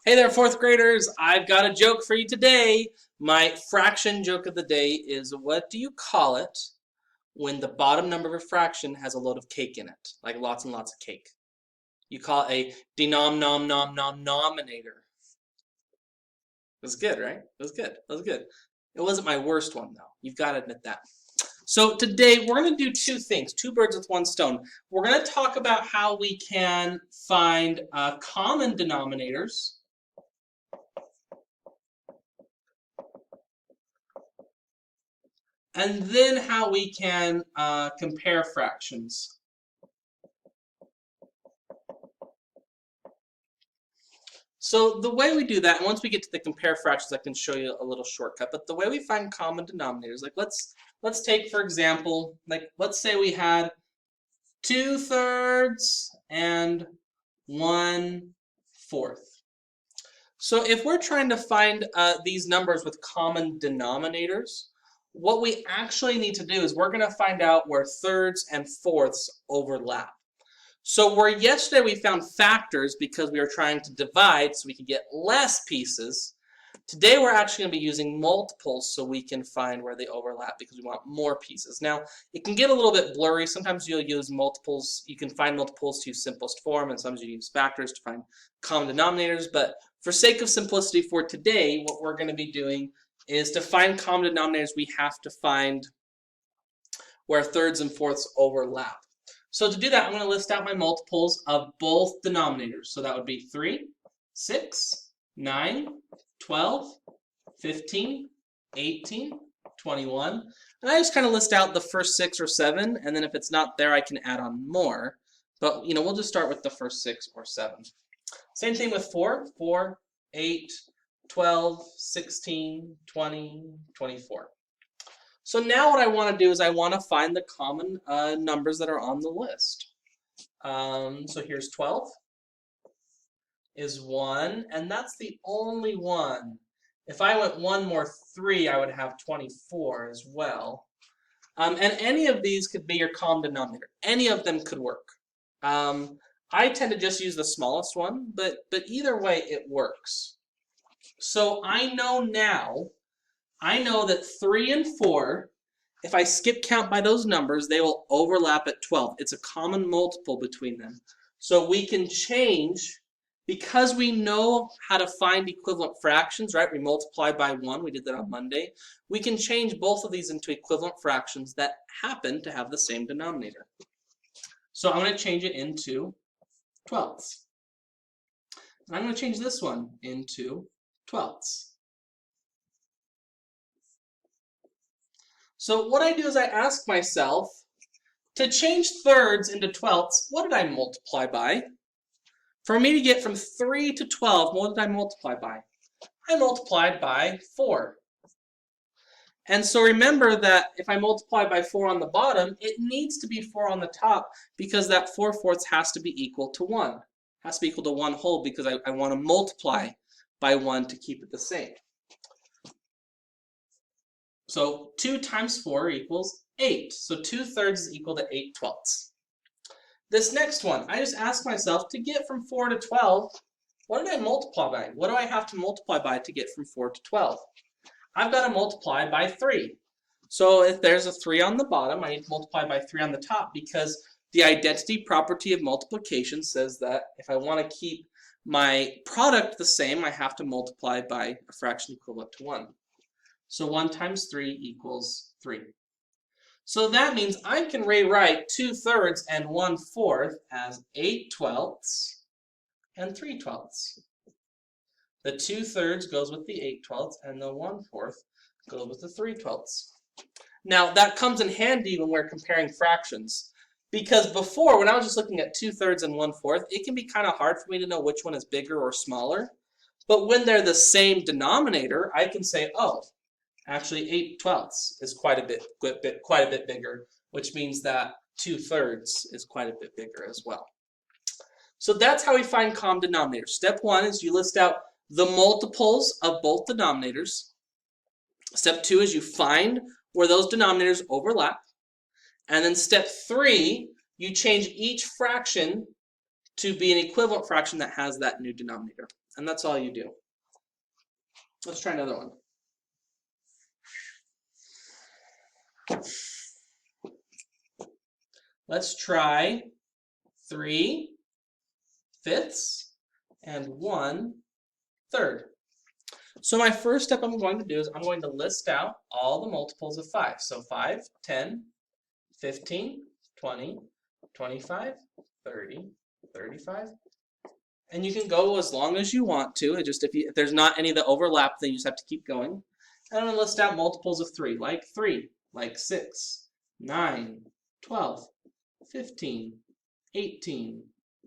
Hey there, fourth graders. I've got a joke for you today. My fraction joke of the day is, what do you call it when the bottom number of a fraction has a load of cake in it? Like lots and lots of cake. You call it a denominator. It was good, right? It was good. It was good. It wasn't my worst one, though. You've got to admit that. So today we're going to do two things, two birds with one stone. We're going to talk about how we can find common denominators. And then how we can compare fractions. So the way we do that, and once we get to the compare fractions, I can show you a little shortcut. But the way we find common denominators, like let's take, for example, like let's say we had 2/3 and 1/4. So if we're trying to find these numbers with common denominators, what we actually need to do is we're going to find out where thirds and fourths overlap. So where yesterday we found factors because we were trying to divide so we could get less pieces, today we're actually going to be using multiples so we can find where they overlap because we want more pieces. Now, it can get a little bit blurry. Sometimes you'll use multiples. You can find multiples to use simplest form, and sometimes you use factors to find common denominators. But for sake of simplicity for today, what we're going to be doing is to find common denominators, we have to find where thirds and fourths overlap. So to do that, I'm going to list out my multiples of both denominators. So that would be 3, 6, 9, 12, 15, 18, 21. And I just kind of list out the first 6 or 7, and then if it's not there, I can add on more. But, we'll just start with the first 6 or 7. Same thing with 4, 4, 8, 12, 16, 20, 24. So now what I want to do is I want to find the common numbers that are on the list. So here's 12 is 1, and that's the only one. If I went 1 more 3, I would have 24 as well. And any of these could be your common denominator. Any of them could work. I tend to just use the smallest one, but either way it works. So I know that 3 and 4, if I skip count by those numbers, they will overlap at 12. It's a common multiple between them. So we can change, because we know how to find equivalent fractions, right? We multiply by 1. We did that on Monday. We can change both of these into equivalent fractions that happen to have the same denominator. So I'm going to change it into 12ths. And I'm going to change this one into 12ths. So what I do is I ask myself, to change thirds into 12ths, what did I multiply by? For me to get from 3 to 12, what did I multiply by? I multiplied by 4. And so remember that if I multiply by 4 on the bottom, it needs to be 4 on the top because that 4/4 has to be equal to 1. It has to be equal to 1 whole because I want to multiply by 1 to keep it the same. So 2 times 4 equals 8. So 2/3 is equal to 8/12. This next one, I just ask myself, to get from 4 to 12, what did I multiply by? What do I have to multiply by to get from 4 to 12? I've got to multiply by 3. So if there's a 3 on the bottom, I need to multiply by 3 on the top because the identity property of multiplication says that if I want to keep my product the same, I have to multiply by a fraction equivalent to 1. So 1 times 3 equals 3. So that means I can rewrite 2/3 and 1/4 as 8/12 and 3/12. The 2/3 goes with the 8/12 and the 1/4 goes with the 3/12. Now that comes in handy when we're comparing fractions, because before, when I was just looking at 2/3 and 1/4, it can be kind of hard for me to know which one is bigger or smaller. But when they're the same denominator, I can say, oh, actually 8/12 is quite a bit bigger, which means that 2/3 is quite a bit bigger as well. So that's how we find common denominators. Step 1 is you list out the multiples of both denominators. Step 2 is you find where those denominators overlap. And then step 3, you change each fraction to be an equivalent fraction that has that new denominator. And that's all you do. Let's try another one. Let's try 3 fifths and 1/3. So my first step I'm going to do is I'm going to list out all the multiples of 5. So 5, 10, 15, 20, 25, 30, 35. And you can go as long as you want to. It just if there's not any that overlap, then you just have to keep going. And I'm going to list out multiples of 3, like 6, 9, 12, 15, 18,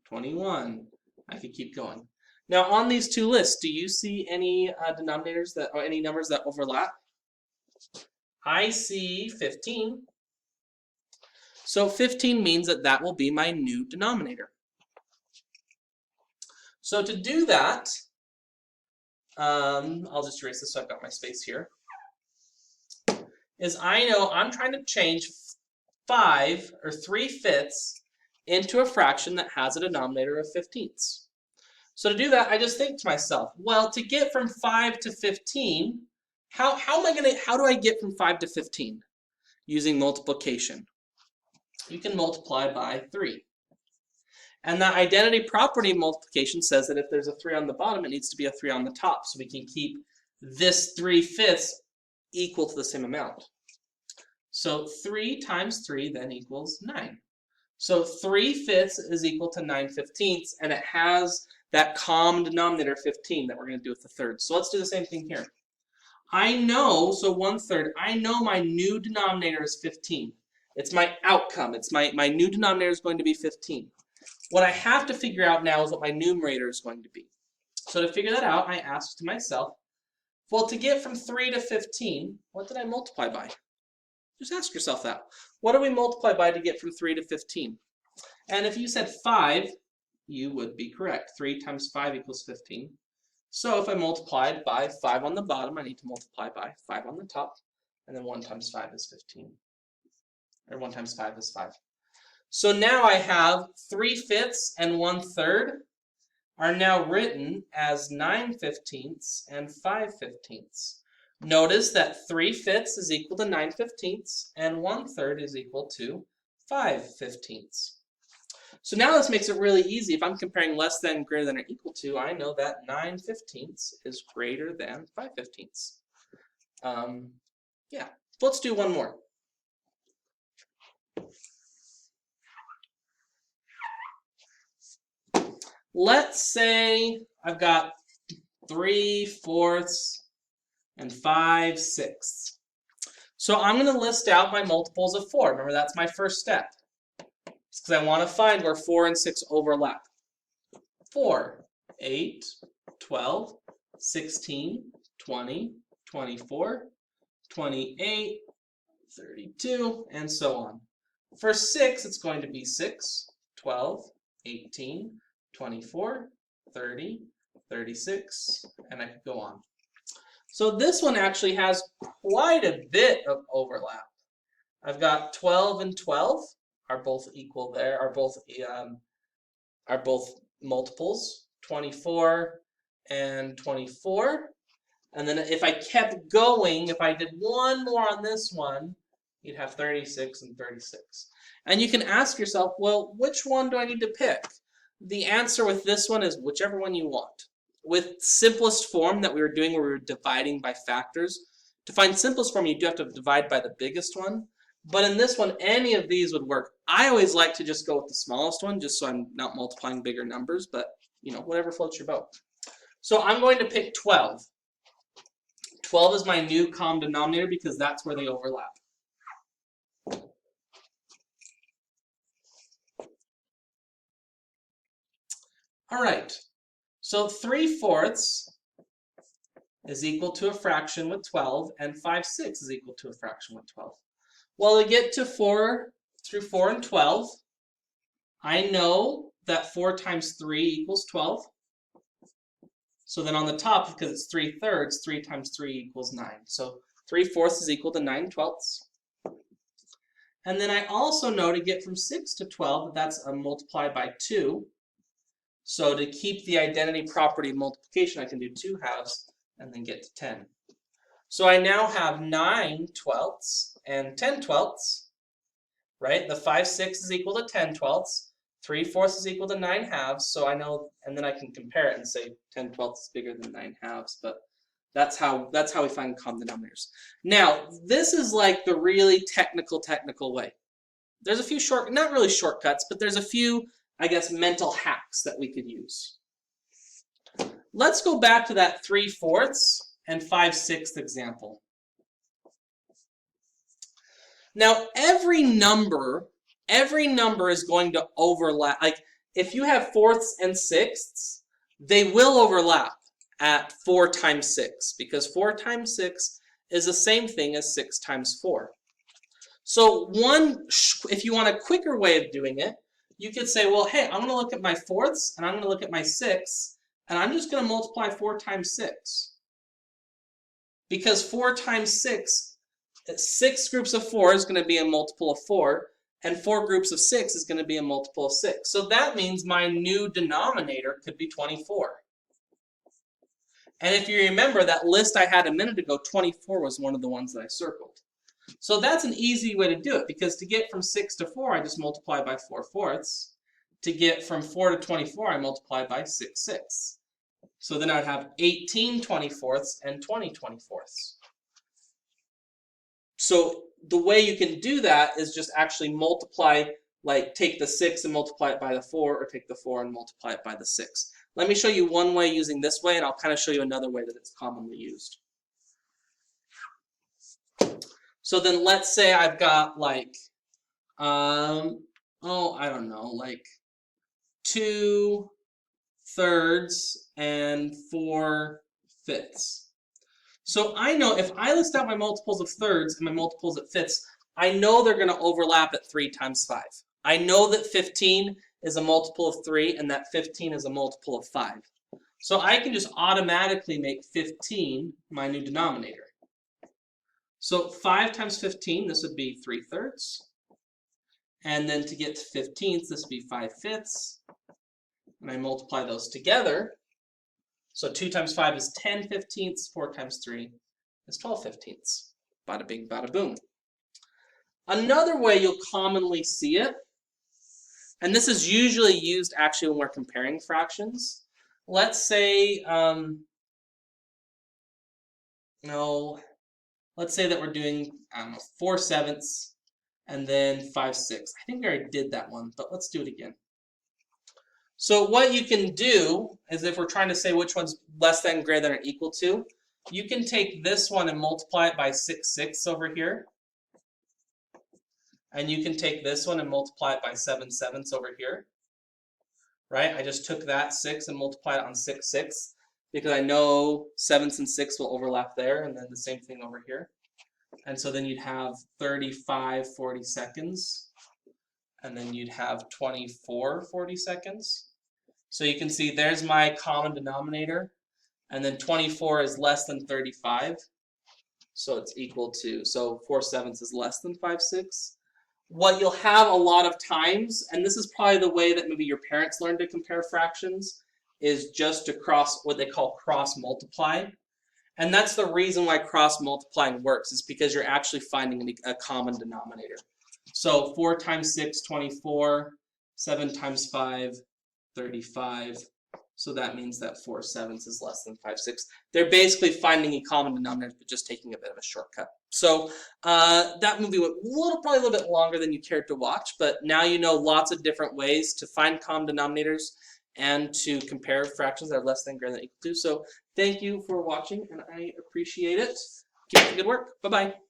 21. I could keep going. Now on these two lists, do you see any denominators that, or any numbers that overlap? I see 15. So 15 means that that will be my new denominator. So to do that, I'll just erase this so I've got my space here, is I know I'm trying to change 5 or 3 fifths into a fraction that has a denominator of 15ths. So to do that, I just think to myself, well, to get from 5 to 15, how do I get from 5 to 15? Using multiplication. You can multiply by 3. And that identity property multiplication says that if there's a 3 on the bottom, it needs to be a 3 on the top. So we can keep this 3 fifths equal to the same amount. So 3 times 3 then equals 9. So 3 fifths is equal to 9 fifteenths, and it has that common denominator 15 that we're going to do with the third. So let's do the same thing here. I know, so 1/3, I know my new denominator is 15. It's my outcome. It's my new denominator is going to be 15. What I have to figure out now is what my numerator is going to be. So to figure that out, I asked to myself, well, to get from 3 to 15, what did I multiply by? Just ask yourself that. What do we multiply by to get from 3 to 15? And if you said 5, you would be correct. 3 times 5 equals 15. So if I multiplied by 5 on the bottom, I need to multiply by 5 on the top. And then 1 times 5 is 15. Or 1 times 5 is 5. So now I have 3 fifths and 1/3 are now written as 9 fifteenths and 5 fifteenths. Notice that 3 fifths is equal to 9 fifteenths and 1/3 is equal to 5 fifteenths. So now this makes it really easy. If I'm comparing less than, greater than, or equal to, I know that 9 fifteenths is greater than 5 fifteenths. Yeah, let's do one more. Let's say I've got 3/4 and 5/6. So I'm going to list out my multiples of 4. Remember, that's my first step. It's because I want to find where 4 and 6 overlap. 4, 8, 12, 16, 20, 24, 28, 32, and so on. For 6, it's going to be 6, 12, 18, 24, 30, 36, and I could go on. So this one actually has quite a bit of overlap. I've got 12 and 12 are both equal there, are both multiples, 24 and 24. And then if I kept going, if I did one more on this one, you'd have 36 and 36. And you can ask yourself, well, which one do I need to pick? The answer with this one is whichever one you want. With simplest form that we were doing where we were dividing by factors, to find simplest form, you do have to divide by the biggest one. But in this one, any of these would work. I always like to just go with the smallest one, just so I'm not multiplying bigger numbers, but you know, whatever floats your boat. So I'm going to pick 12. 12 is my new common denominator because that's where they overlap. All right, so 3/4 is equal to a fraction with 12, and 5/6 is equal to a fraction with 12. Well, to get to 4 through 4 and 12, I know that 4 times 3 equals 12. So then on the top, because it's 3/3, 3 times 3 equals 9. So 3/4 is equal to 9/12. And then I also know to get from 6 to 12, that's a multiply by 2. So to keep the identity property of multiplication, I can do 2 halves and then get to 10. So I now have 9/12 and 10/12, right? The 5/6 is equal to 10/12. 3/4 is equal to 9 halves. So I know, and then I can compare it and say 10/12 is bigger than 9 halves. But that's how we find common denominators. Now, this is like the really technical way. There's a few not really shortcuts, but there's a few, I guess, mental hacks that we could use. Let's go back to that 3/4 and 5/6 example. Now, every number is going to overlap. Like, if you have fourths and sixths, they will overlap at 4 times 6, because 4 times 6 is the same thing as 6 times 4. So if you want a quicker way of doing it, you could say, well, hey, I'm going to look at my fourths, and I'm going to look at my sixths, and I'm just going to multiply 4 times 6. Because 4 times 6, 6 groups of 4 is going to be a multiple of 4, and 4 groups of 6 is going to be a multiple of 6. So that means my new denominator could be 24. And if you remember that list I had a minute ago, 24 was one of the ones that I circled. So that's an easy way to do it, because to get from 6 to 4, I just multiply by 4/4. To get from 4 to 24, I multiply by 6/6. So then I would have 18 24ths and 20 24ths. So the way you can do that is just actually multiply, like take the 6 and multiply it by the 4, or take the 4 and multiply it by the 6. Let me show you one way using this way, and I'll kind of show you another way that it's commonly used. So then let's say I've got like, I don't know, like 2/3 and 4/5. So I know if I list out my multiples of thirds and my multiples of fifths, I know they're going to overlap at 3 times 5. I know that 15 is a multiple of 3 and that 15 is a multiple of 5. So I can just automatically make 15 my new denominator. So 5 times 15, this would be 3/3. And then to get to 15ths, this would be 5/5. And I multiply those together. So 2 times 5 is 10/15. 4 times 3 is 12/15. Bada bing, bada boom. Another way you'll commonly see it, and this is usually used actually when we're comparing fractions. Let's say, let's say that we're doing 4/7 and then 5/6. I think I already did that one, but let's do it again. So what you can do is, if we're trying to say which one's less than, greater than, or equal to, you can take this one and multiply it by 6/6 over here. And you can take this one and multiply it by 7/7 over here. Right? I just took that 6 and multiplied it on 6/6 because I know 7s and 6 will overlap there, and then the same thing over here. And so then you'd have 35 40-seconds, and then you'd have 24 40-seconds. So you can see there's my common denominator, and then 24 is less than 35, so it's equal to, so 4/7 is less than 5/6. What you'll have a lot of times, and this is probably the way that maybe your parents learned to compare fractions, is just to what they call cross multiply. And that's the reason why cross multiplying works, is because you're actually finding a common denominator. So 4 times 6, 24, 7 times 5, 35. So that means that 4/7 is less than 5/6. They're basically finding a common denominator, but just taking a bit of a shortcut. So that movie went probably a little bit longer than you cared to watch, but now you know lots of different ways to find common denominators and to compare fractions that are less than, greater than, equal to. So thank you for watching, and I appreciate it. Keep up the good work. Bye-bye.